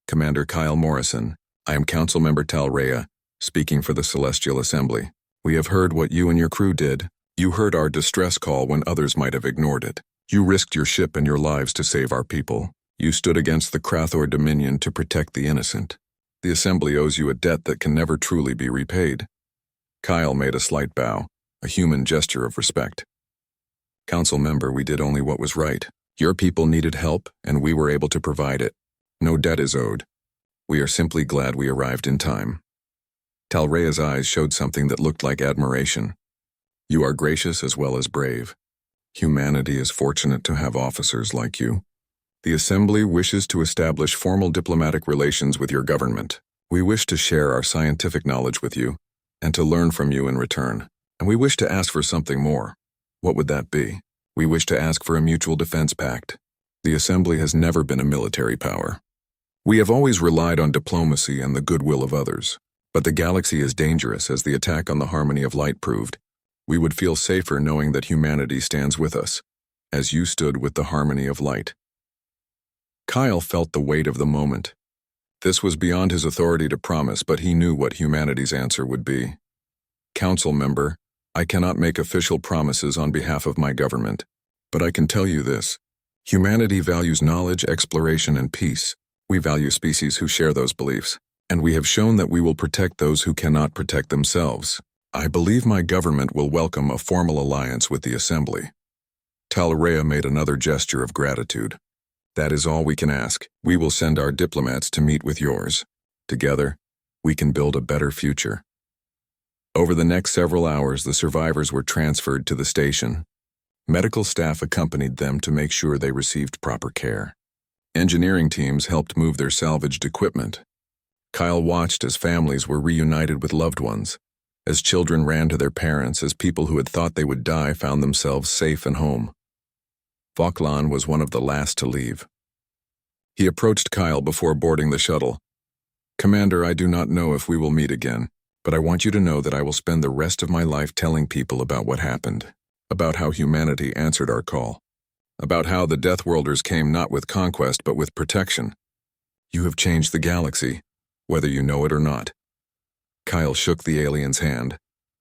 Commander Kyle Morrison, I am Council Member Tal Rhea, speaking for the Celestial Assembly. We have heard what you and your crew did. You heard our distress call when others might have ignored it. You risked your ship and your lives to save our people. You stood against the Krathor Dominion to protect the innocent. The Assembly owes you a debt that can never truly be repaid. Kyle made a slight bow, a human gesture of respect. Council member, we did only what was right. Your people needed help, and we were able to provide it. No debt is owed. We are simply glad we arrived in time. Tal Rhea's eyes showed something that looked like admiration. You are gracious as well as brave. Humanity is fortunate to have officers like you. The Assembly wishes to establish formal diplomatic relations with your government. We wish to share our scientific knowledge with you, and to learn from you in return. And we wish to ask for something more. What would that be? We wish to ask for a mutual defense pact. The Assembly has never been a military power. We have always relied on diplomacy and the goodwill of others. But the galaxy is dangerous, as the attack on the Harmony of Light proved. We would feel safer knowing that humanity stands with us, as you stood with the Harmony of Light. Kyle felt the weight of the moment. This was beyond his authority to promise, but he knew what humanity's answer would be. Council member, I cannot make official promises on behalf of my government, but I can tell you this. Humanity values knowledge, exploration, and peace. We value species who share those beliefs, and we have shown that we will protect those who cannot protect themselves. I believe my government will welcome a formal alliance with the Assembly. Tal Rhea made another gesture of gratitude. That is all we can ask. We will send our diplomats to meet with yours. Together, we can build a better future. Over the next several hours, the survivors were transferred to the station. Medical staff accompanied them to make sure they received proper care. Engineering teams helped move their salvaged equipment. Kyle watched as families were reunited with loved ones, as children ran to their parents, as people who had thought they would die found themselves safe and home. Voklan was one of the last to leave. He approached Kyle before boarding the shuttle. Commander, I do not know if we will meet again, but I want you to know that I will spend the rest of my life telling people about what happened, about how humanity answered our call, about how the Deathworlders came not with conquest but with protection. You have changed the galaxy, whether you know it or not. Kyle shook the alien's hand,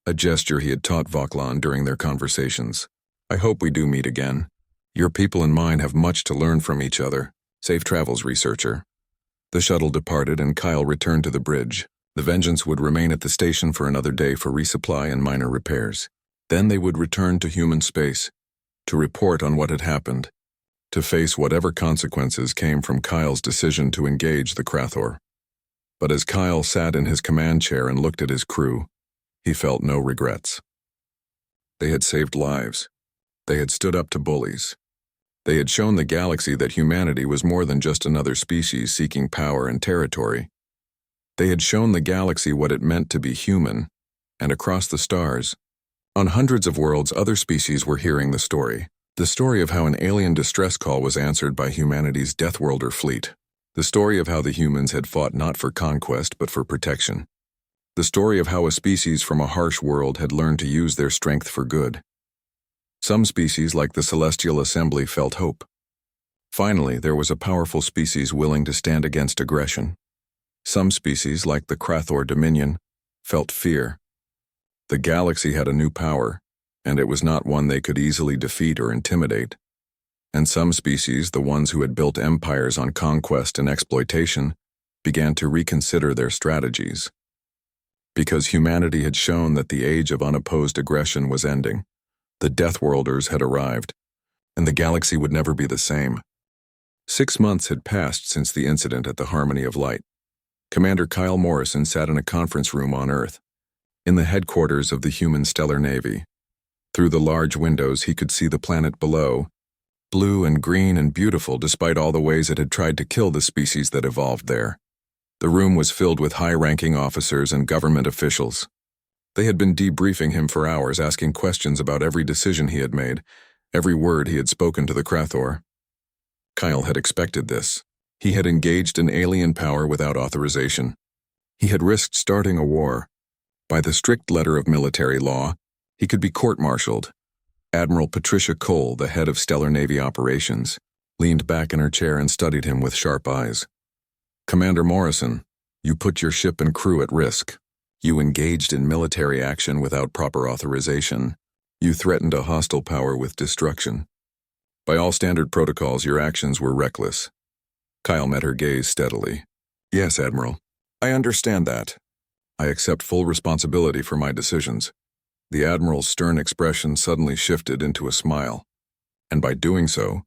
a gesture he had taught Voklan during their conversations. I hope we do meet again. Your people and mine have much to learn from each other. Safe travels, researcher. The shuttle departed and Kyle returned to the bridge. The Vengeance would remain at the station for another day for resupply and minor repairs. Then they would return to human space, to report on what had happened, to face whatever consequences came from Kyle's decision to engage the Krathor. But as Kyle sat in his command chair and looked at his crew, he felt no regrets. They had saved lives. They had stood up to bullies. They had shown the galaxy that humanity was more than just another species seeking power and territory. They had shown the galaxy what it meant to be human, and across the stars, on hundreds of worlds, other species were hearing the story of how an alien distress call was answered by humanity's Deathworlder fleet, the story of how the humans had fought not for conquest but for protection, the story of how a species from a harsh world had learned to use their strength for good. Some species, like the Celestial Assembly, felt hope. Finally, there was a powerful species willing to stand against aggression. Some species, like the Krathor Dominion, felt fear. The galaxy had a new power, and it was not one they could easily defeat or intimidate. And some species, the ones who had built empires on conquest and exploitation, began to reconsider their strategies. Because humanity had shown that the age of unopposed aggression was ending, the Deathworlders had arrived, and the galaxy would never be the same. 6 months had passed since the incident at the Harmony of Light. Commander Kyle Morrison sat in a conference room on Earth, in the headquarters of the human stellar navy. Through the large windows he could see the planet below, blue and green and beautiful despite all the ways it had tried to kill the species that evolved there. The room was filled with high-ranking officers and government officials. They had been debriefing him for hours, asking questions about every decision he had made, every word he had spoken to the Krathor. Kyle had expected this. He had engaged an alien power without authorization. He had risked starting a war. By the strict letter of military law, he could be court-martialed. Admiral Patricia Cole, the head of Stellar Navy Operations, leaned back in her chair and studied him with sharp eyes. Commander Morrison, you put your ship and crew at risk. You engaged in military action without proper authorization. You threatened a hostile power with destruction. By all standard protocols, your actions were reckless. Kyle met her gaze steadily. Yes, Admiral. I understand that. I accept full responsibility for my decisions. The Admiral's stern expression suddenly shifted into a smile. And by doing so,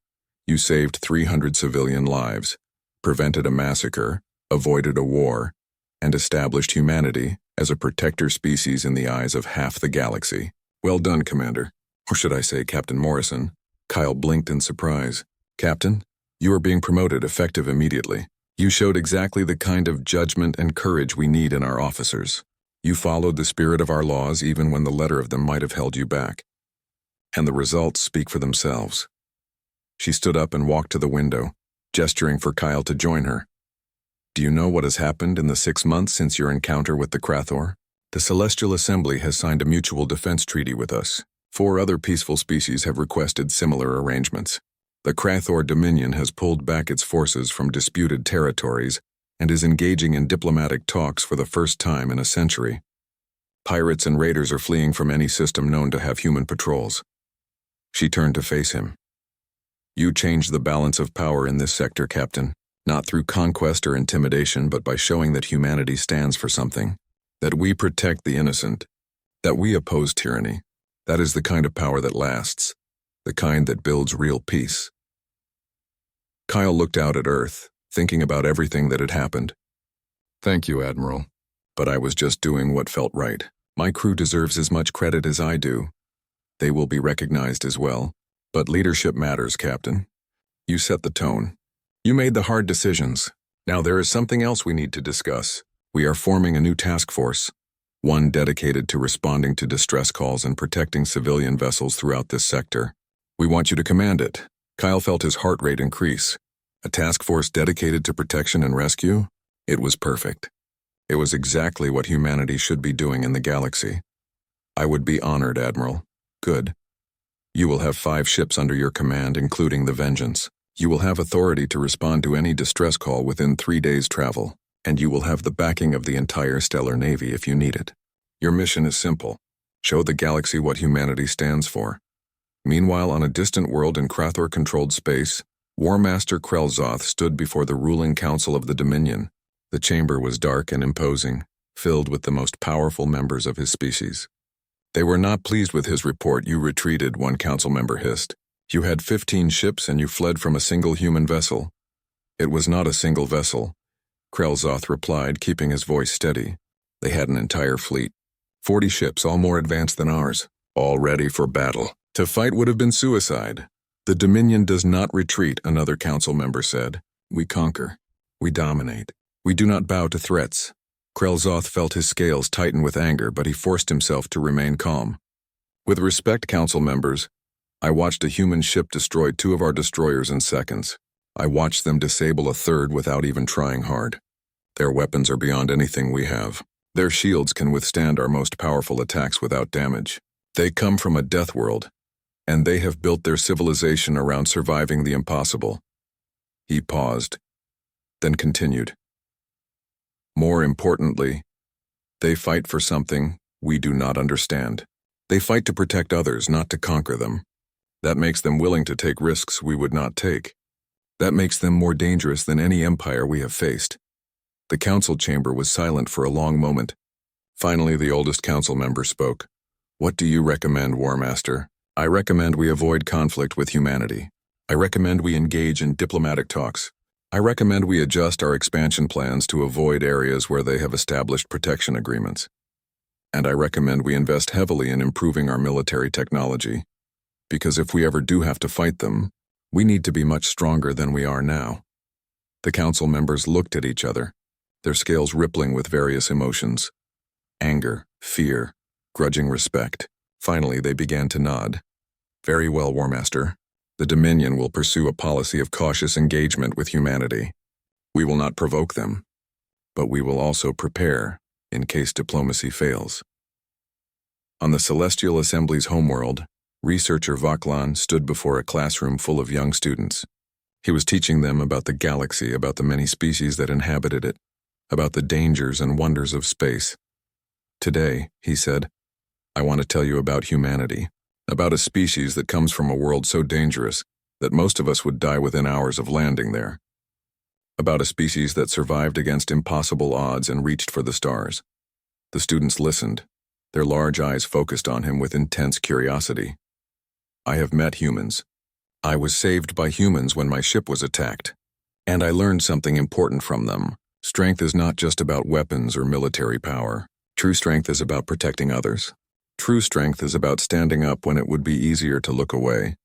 you saved 300 civilian lives, prevented a massacre, avoided a war, and established humanity as a protector species in the eyes of half the galaxy. Well done, Commander. Or should I say, Captain Morrison? Kyle blinked in surprise. Captain, you are being promoted effective immediately. You showed exactly the kind of judgment and courage we need in our officers. You followed the spirit of our laws even when the letter of them might have held you back. And the results speak for themselves. She stood up and walked to the window, gesturing for Kyle to join her. Do you know what has happened in the 6 months since your encounter with the Krathor? The Celestial Assembly has signed a mutual defense treaty with us. 4 other peaceful species have requested similar arrangements. The Krathor Dominion has pulled back its forces from disputed territories and is engaging in diplomatic talks for the first time in a century. Pirates and raiders are fleeing from any system known to have human patrols. She turned to face him. You changed the balance of power in this sector, Captain, not through conquest or intimidation, but by showing that humanity stands for something, that we protect the innocent, that we oppose tyranny. That is the kind of power that lasts, the kind that builds real peace. Kyle looked out at Earth, thinking about everything that had happened. Thank you, Admiral, but I was just doing what felt right. My crew deserves as much credit as I do. They will be recognized as well, but leadership matters, Captain. You set the tone. You made the hard decisions. Now there is something else we need to discuss. We are forming a new task force, one dedicated to responding to distress calls and protecting civilian vessels throughout this sector. We want you to command it. Kyle felt his heart rate increase. A task force dedicated to protection and rescue? It was perfect. It was exactly what humanity should be doing in the galaxy. I would be honored, Admiral. Good. You will have 5 ships under your command, including the Vengeance. You will have authority to respond to any distress call within 3 days' travel, and you will have the backing of the entire Stellar Navy if you need it. Your mission is simple. Show the galaxy what humanity stands for. Meanwhile, on a distant world in Krathor-controlled space, War Master Krelzoth stood before the ruling council of the Dominion. The chamber was dark and imposing, filled with the most powerful members of his species. They were not pleased with his report. You retreated, one council member hissed. You had 15 ships and you fled from a single human vessel. It was not a single vessel, Krelzoth replied, keeping his voice steady. They had an entire fleet. 40 ships, all more advanced than ours, all ready for battle. To fight would have been suicide. The Dominion does not retreat, another council member said. We conquer. We dominate. We do not bow to threats. Krelzoth felt his scales tighten with anger, but he forced himself to remain calm. With respect, council members, I watched a human ship destroy 2 of our destroyers in seconds. I watched them disable a 3rd without even trying hard. Their weapons are beyond anything we have. Their shields can withstand our most powerful attacks without damage. They come from a death world, and they have built their civilization around surviving the impossible. He paused, then continued. More importantly, they fight for something we do not understand. They fight to protect others, not to conquer them. That makes them willing to take risks we would not take. That makes them more dangerous than any empire we have faced. The council chamber was silent for a long moment. Finally, the oldest council member spoke. What do you recommend, War Master? I recommend we avoid conflict with humanity. I recommend we engage in diplomatic talks. I recommend we adjust our expansion plans to avoid areas where they have established protection agreements. And I recommend we invest heavily in improving our military technology. Because if we ever do have to fight them, we need to be much stronger than we are now. The council members looked at each other, their scales rippling with various emotions. Anger, fear, grudging respect. Finally, they began to nod. Very well, War Master. The Dominion will pursue a policy of cautious engagement with humanity. We will not provoke them, but we will also prepare in case diplomacy fails. On the Celestial Assembly's homeworld, researcher Vaklan stood before a classroom full of young students. He was teaching them about the galaxy, about the many species that inhabited it, about the dangers and wonders of space. Today, he said, I want to tell you about humanity, about a species that comes from a world so dangerous that most of us would die within hours of landing there. About a species that survived against impossible odds and reached for the stars. The students listened, their large eyes focused on him with intense curiosity. I have met humans. I was saved by humans when my ship was attacked. And I learned something important from them. Strength is not just about weapons or military power. True strength is about protecting others. True strength is about standing up when it would be easier to look away.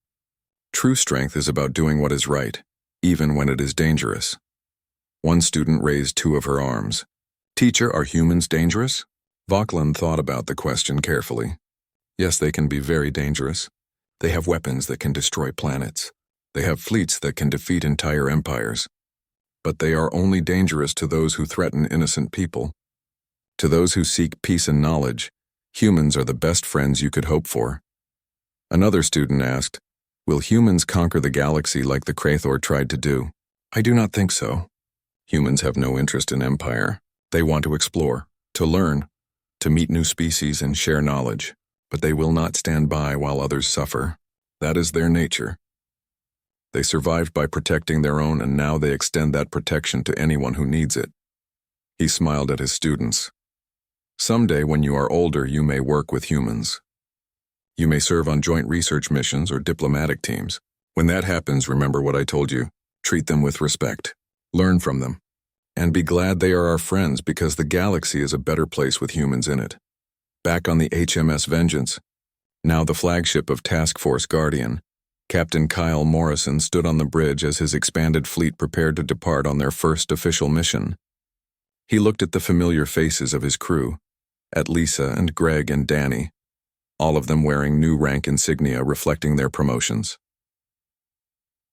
True strength is about doing what is right, even when it is dangerous. One student raised two of her arms. Teacher, are humans dangerous? Vaklan thought about the question carefully. Yes, they can be very dangerous. They have weapons that can destroy planets. They have fleets that can defeat entire empires. But they are only dangerous to those who threaten innocent people. To those who seek peace and knowledge, humans are the best friends you could hope for. Another student asked, will humans conquer the galaxy like the Krathor tried to do? I do not think so. Humans have no interest in empire. They want to explore, to learn, to meet new species and share knowledge. But they will not stand by while others suffer. That is their nature. They survived by protecting their own, and now they extend that protection to anyone who needs it. He smiled at his students. Someday, when you are older, you may work with humans. You may serve on joint research missions or diplomatic teams. When that happens, remember what I told you. Treat them with respect. Learn from them. And be glad they are our friends, because the galaxy is a better place with humans in it. Back on the HMS Vengeance, now the flagship of Task Force Guardian, Captain Kyle Morrison stood on the bridge as his expanded fleet prepared to depart on their first official mission. He looked at the familiar faces of his crew, at Lisa and Greg and Danny, all of them wearing new rank insignia reflecting their promotions.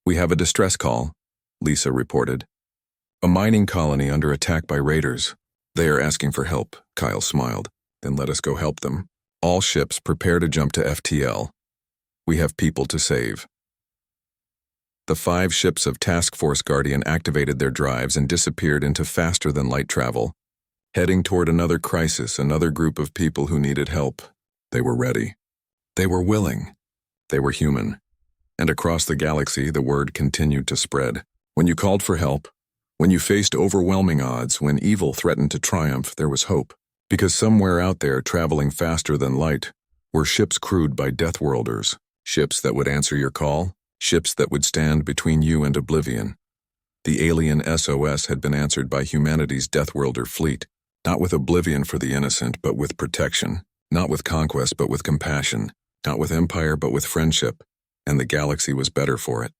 We have a distress call, Lisa reported. A mining colony under attack by raiders. They are asking for help, Kyle smiled. Then let us go help them. All ships prepare to jump to FTL. We have people to save. The 5 ships of Task Force Guardian activated their drives and disappeared into faster-than-light travel, heading toward another crisis, another group of people who needed help. They were ready. They were willing. They were human. And across the galaxy, the word continued to spread. When you called for help, when you faced overwhelming odds, when evil threatened to triumph, there was hope. Because somewhere out there, traveling faster than light, were ships crewed by Deathworlders, ships that would answer your call, ships that would stand between you and Oblivion. The alien SOS had been answered by humanity's Deathworlder fleet, not with Oblivion for the innocent, but with protection, not with conquest, but with compassion, not with empire, but with friendship, and the galaxy was better for it.